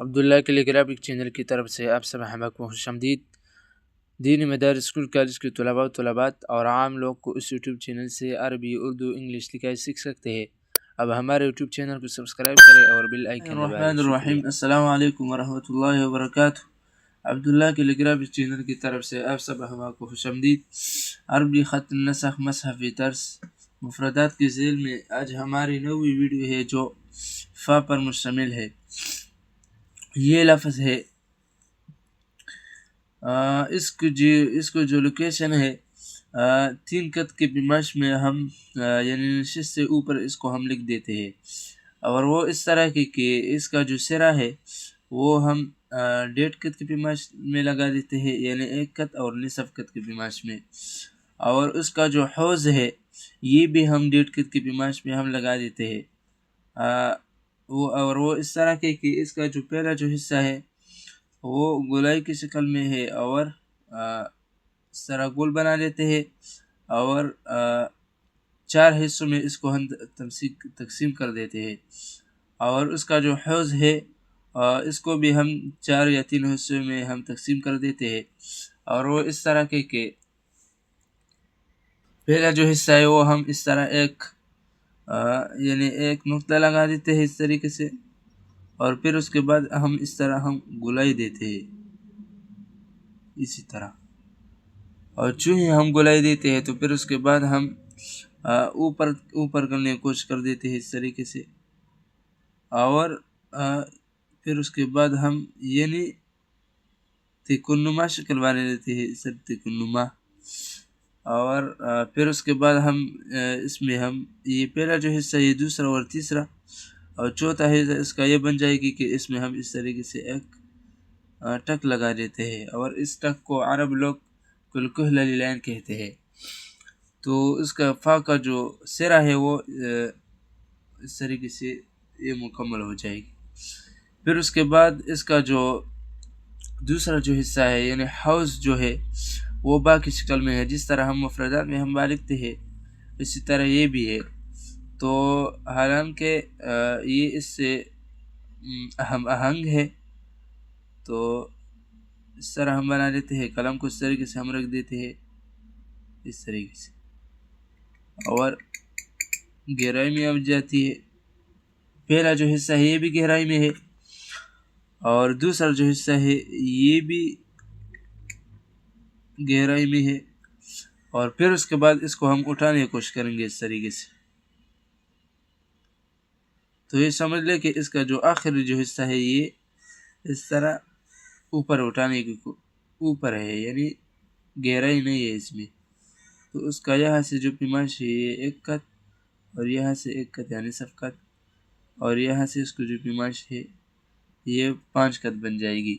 عبداللہ کیلیگرافک channel کی طرف سے آپ سب احباب کو خوش آمدید۔ دینی مدارس اسکول کالج کے طلباء و طلبات اور عام لوگ کو اس یوٹیوب چینل سے عربی، اردو، انگلش لکھائی سیکھ سکتے ہیں۔ اب ہمارے یوٹیوب چینل کو سبسکرائب کریں اور بیل آئیکن دبائیں۔ الرحمن الرحیم، السلام علیکم ورحمۃ اللہ وبرکاتہ۔ عبداللہ کیلیگرافک چینل کی طرف سے آپ سب احباب کو خوش آمدید۔ عربی خط نسخ مصحفی طرز مفردات کے ذیل میں آج ہماری نوی ویڈیو ہے جو فا پر مشتمل ہے۔ یہ لفظ ہے اس کو جو لوکیشن ہے 3 خط کے پیمائش میں ہم یعنی نشست سے اوپر اس کو ہم لکھ دیتے ہیں، اور وہ اس طرح کی کہ اس کا جو سرا ہے وہ ہم 1.5 خط کے پیمائش میں لگا دیتے ہیں، یعنی 1 خط اور نصف خط کے پیمائش میں، اور اس کا جو حوض ہے یہ بھی ہم 1.5 خط کے پیمائش میں ہم لگا دیتے ہیں، اور وہ اس طرح کہ اس کا جو پہلا جو حصہ ہے وہ گولائی کی شکل میں ہے، اور اس طرح گول بنا لیتے ہیں، اور 4 حصوں میں اس کو ہم تقسیم کر دیتے ہیں، اور اس کا جو حوض ہے اس کو بھی ہم 4 یا 3 حصوں میں ہم تقسیم کر دیتے ہیں، اور وہ اس طرح کہ پہلا جو حصہ ہے وہ ہم اس طرح یعنی ایک نقطہ لگا دیتے ہیں اس طریقے سے، اور پھر اس کے بعد ہم اس طرح ہم گولائی دیتے ہیں اسی طرح، اور چونکہ ہم گولائی دیتے ہیں تو پھر اس کے بعد ہم اوپر کرنے کی کوشش کر دیتے ہیں اس طریقے سے، اور پھر اس کے بعد ہم یعنی تکونما شکل بنا دیتے ہیں، سر تکونما، اور پھر اس کے بعد ہم اس میں ہم یہ پہلا جو حصہ یہ دوسرا اور تیسرا اور چوتھا حصہ اس کا یہ بن جائے گی کہ اس میں ہم اس طریقے سے ایک ٹک لگا دیتے ہیں، اور اس ٹک کو عرب لوگ کلکہل لین کہتے ہیں۔ تو اس کا فا کا جو سرا ہے وہ اس طریقے سے یہ مکمل ہو جائے گی۔ پھر اس کے بعد اس کا جو دوسرا جو حصہ ہے یعنی حوض جو ہے وہ با کی شکل میں ہے، جس طرح ہم مفردات میں ہم با لکھتے ہیں اسی طرح یہ بھی ہے، تو حالانکہ یہ اس سے ہم آہنگ ہے، تو اس طرح ہم بنا دیتے ہیں، قلم کو اس طریقے سے ہم رکھ دیتے ہیں اس طریقے سے، اور گہرائی میں اب جاتی ہے، پہلا جو حصہ ہے یہ بھی گہرائی میں ہے، اور دوسرا جو حصہ ہے یہ بھی گہرائی میں ہے، اور پھر اس کے بعد اس کو ہم اٹھانے کی کوشش کریں گے اس طریقے سے، تو یہ سمجھ لے کہ اس کا جو آخری جو حصہ ہے یہ اس طرح اوپر اٹھانے کی اوپر ہے، یعنی گہرائی نہیں ہے اس میں، تو اس کا یہاں سے جو پیمائش ہے یہ 1 خط، اور یہاں سے 1 خط یعنی نصف خط، اور یہاں سے اس کو جو پیمائش ہے یہ 5 خط بن جائے گی،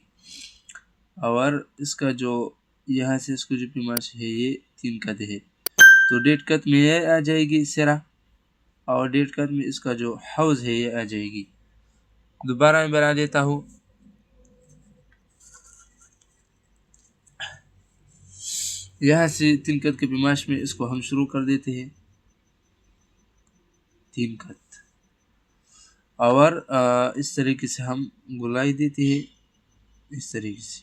اور اس کا جو یہاں سے اس کو جو پیمائش ہے یہ 3 خط ہے، تو 1.5 خط میں یہ آ جائے گی سرا، اور 1.5 خط میں اس کا جو حوض ہے یہ آ جائے گی۔ دوبارہ میں بنا دیتا ہوں، یہاں سے 3 خط کے پیمائش میں اس کو ہم شروع کر دیتے ہیں 3 خط، اور اس طریقے سے ہم گولائی دیتے ہیں اس طریقے سے،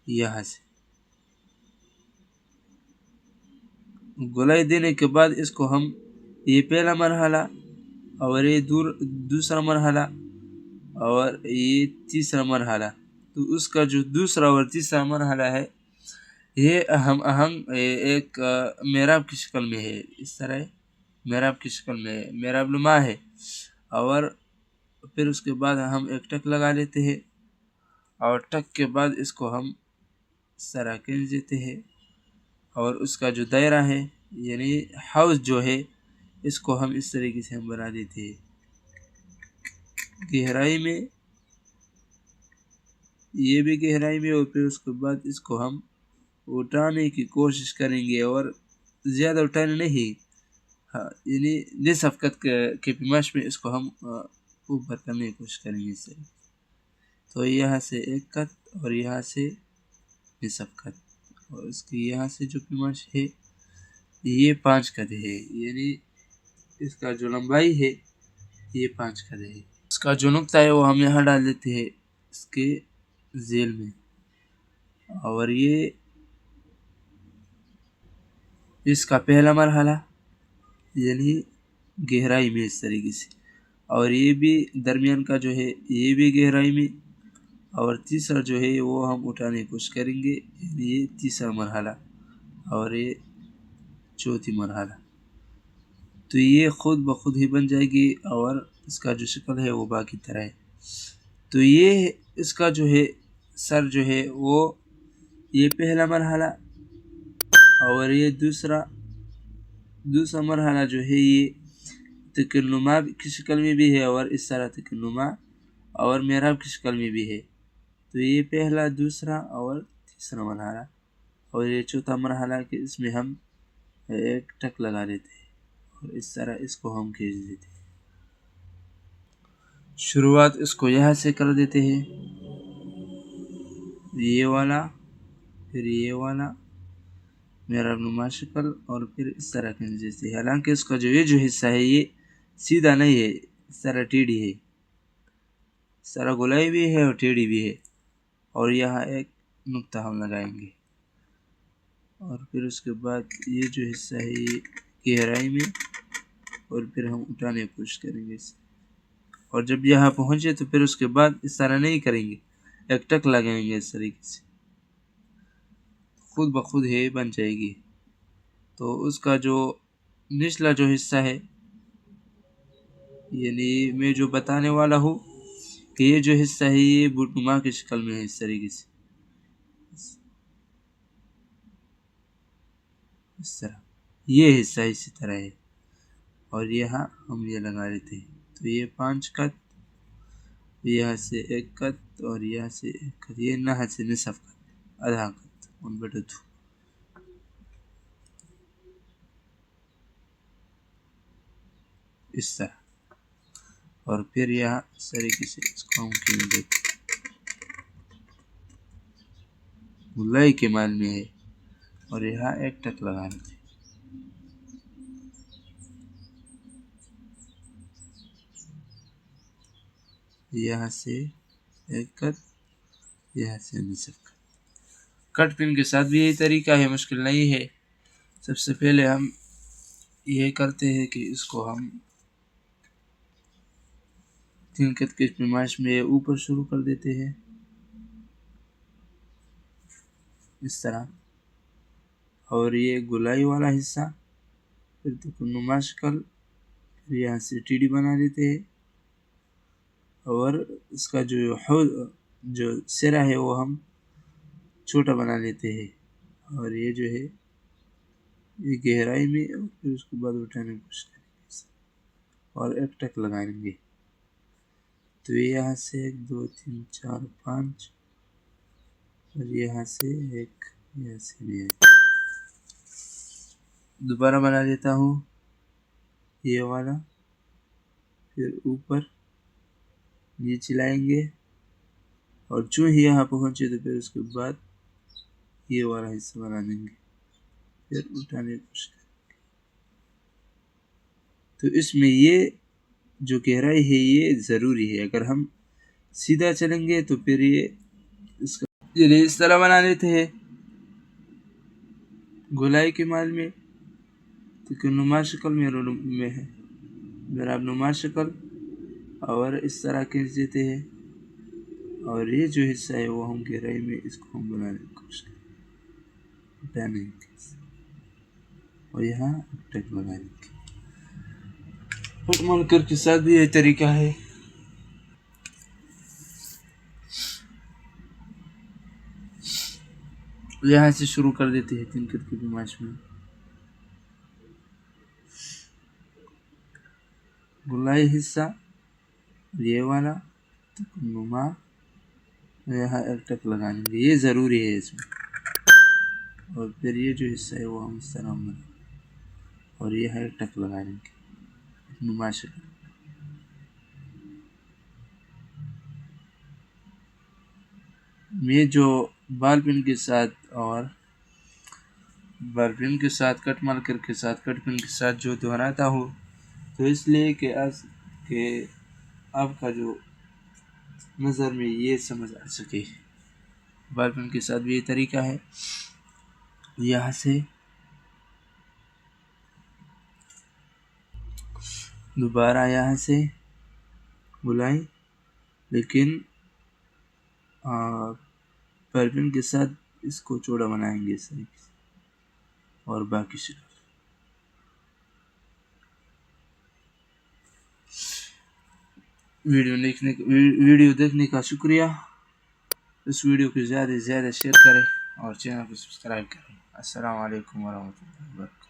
یہاں سے گولائی دینے کے بعد اس کو ہم یہ پہلا مرحلہ اور یہ دوسرا مرحلہ اور یہ تیسرا مرحلہ، تو اس کا جو دوسرا اور تیسرا مرحلہ ہے یہ ہم ایک محراب کی شکل میں ہے، اس طرح محراب کی شکل میں ہے، محراب نما ہے، اور پھر اس کے بعد ہم ایک ٹک لگا لیتے ہیں، اور ٹک کے بعد اس کو ہم اس طرح کھینچ دیتے ہیں، اور اس کا جو دائرہ ہے یعنی حوض جو ہے اس کو ہم اس طریقے سے ہم بنا دیتے ہیں گہرائی میں، یہ بھی گہرائی میں، اور پھر اس کے بعد اس کو ہم اٹھانے کی کوشش کریں گے، اور زیادہ اٹھانے نہیں، یعنی نصف خط کے پیمائش میں اس کو ہم اوپر کرنے کی کوشش کریں گے اس سے، تو یہاں سے 1 خط اور یہاں سے نصف خط، اور اس کی یہاں سے جو پیمائش ہے یہ 5 خط ہے، یعنی اس کا جو لمبائی ہے یہ 5 خط ہے، اس کا جو نقطہ ہے وہ ہم یہاں ڈال دیتے ہیں اس کے ذیل میں، اور یہ اس کا پہلا مرحلہ یعنی گہرائی میں اس طریقے سے، اور یہ بھی درمیان کا جو ہے یہ بھی گہرائی میں، اور تیسرا جو ہے وہ ہم اٹھانے کی کوشش کریں گے، یعنی یہ تیسرا مرحلہ اور یہ چوتھی مرحلہ. تو یہ خود بخود ہی بن جائے گی، اور اس کا جو شکل ہے وہ باقی طرح ہے. تو یہ اس کا جو ہے سر جو ہے وہ یہ پہلا مرحلہ، اور یہ دوسرا مرحلہ جو ہے یہ تکنما کی شکل میں بھی ہے، اور اس طرح تکنما اور محراب کی شکل میں بھی ہے. تو یہ پہلا، دوسرا اور تیسرا مرحلہ، اور یہ چوتھا مرحلہ کہ اس میں ہم ایک ٹک لگا دیتے ہیں، اور اس طرح اس کو ہم کھینچ دیتے ہیں. شروعات اس کو یہاں سے کر دیتے ہیں، یہ والا، پھر یہ والا محراب نما شکل، اور پھر اس طرح کھینچ دیتے ہیں. حالانکہ اس کا جو یہ جو حصہ ہے یہ سیدھا نہیں ہے، اس طرح ٹیڑھی ہے، اس طرح گولائی بھی ہے اور ٹیڑھی بھی ہے. اور یہاں ایک نقطہ ہم لگائیں گے، اور پھر اس کے بعد یہ جو حصہ ہے یہ گہرائی میں، اور پھر ہم اٹھانے کی کوشش کریں گے اسے. اور جب یہاں پہنچے تو پھر اس کے بعد اس طرح نہیں کریں گے، ایک ٹک لگائیں گے اس طریقے سے، خود بخود ہے بن جائے گی. تو اس کا جو نچلا جو حصہ ہے، یعنی میں جو بتانے والا ہوں کہ یہ جو حصہ ہے یہ بٹ نما کی شکل میں ہے، اس طریقے سے، اس طرح یہ حصہ اسی طرح ہے. اور یہاں ہم یہ لگا لیتے ہیں. تو یہ 5 کت، یہاں سے 1 کت، اور یہاں سے 1 کت، یہ نہ سے نصف کت، آدھا کت 1/2، اس طرح. اور پھر یہاں اس طریقے سے اس کو ہم کھینچ دیتے ہیں، گلائی کے مال میں ہے، اور یہاں ایک ٹک لگا لیتے ہیں. یہاں سے 1 کت، یہاں سے نصف کت. کٹ پن کے ساتھ بھی یہی طریقہ ہے، مشکل نہیں ہے. سب سے پہلے ہم یہ کرتے ہیں کہ اس کو ہم 3 کت کی پیمائش میں اوپر شروع کر دیتے ہیں، اس طرح. اور یہ گلائی والا حصہ، پھر تکنما شکل، پھر یہاں سے ٹیڑھی بنا دیتے ہیں، اور اس کا جو سرا ہے وہ ہم چھوٹا بنا لیتے ہیں. اور یہ جو ہے یہ گہرائی میں، اور پھر اس کے بعد اٹھانے کی کوشش کریں گے، اور ایک ٹک لگائیں گے. تو یہاں سے 1 2 3 4 5، اور یہاں سے 1، یہاں سے بھی 1. دوبارہ بنا دیتا ہوں یہ والا، پھر اوپر نیچے لائیں گے، اور جو ہی یہاں پہنچے تو پھر اس کے بعد یہ والا حصہ بنا دیں گے، پھر اٹھانے کی کوشش کریں گے. تو اس میں یہ جو گہرائی ہے یہ ضروری ہے. اگر ہم سیدھا چلیں گے تو پھر یہ اس کا اس طرح بنا لیتے ہیں گولائی کے مال میں، تکنما شکل میں ہے، محراب نما شکل، اور اس طرح کھینچ دیتے ہیں. اور یہ جو حصہ ہے وہ ہم گہرائی میں اس کو ہم بنانے کی کوشش کریں، اٹھانے کی، اور یہاں ٹک لگانے کی. مل کر کے ساتھ بھی یہ طریقہ ہے. یہاں سے شروع کر دیتے ہیں 3 کت کی پیمائش میں. گلائی حصہ یہ والا، تکنما، یہاں ایک ٹک لگانے گے، یہ ضروری ہے اس میں. اور پھر یہ جو حصہ ہے وہ ہم اس طرح بنائیں، اور یہ ایک ٹک لگانے گے نما شکل. میں جو بال پن کے ساتھ اور بال پن کے ساتھ کٹ مارکر کے ساتھ کٹ پن کے ساتھ جو دہراتا ہوں، تو اس لیے کہ آپ کا جو نظر میں یہ سمجھ آ سکے. بال پین کے ساتھ بھی یہ طریقہ ہے. یہاں سے دوبارہ یہاں سے بلائیں، لیکن بال پین کے ساتھ اس کو چوڑا بنائیں گے اس طریقے سے، اور باقی شکل. ویڈیو دیکھنے کا شکریہ. اس ویڈیو کو زیادہ سے زیادہ شیئر کریں اور چینل کو سبسکرائب کریں. السلام علیکم ورحمۃ اللہ وبرکاتہ.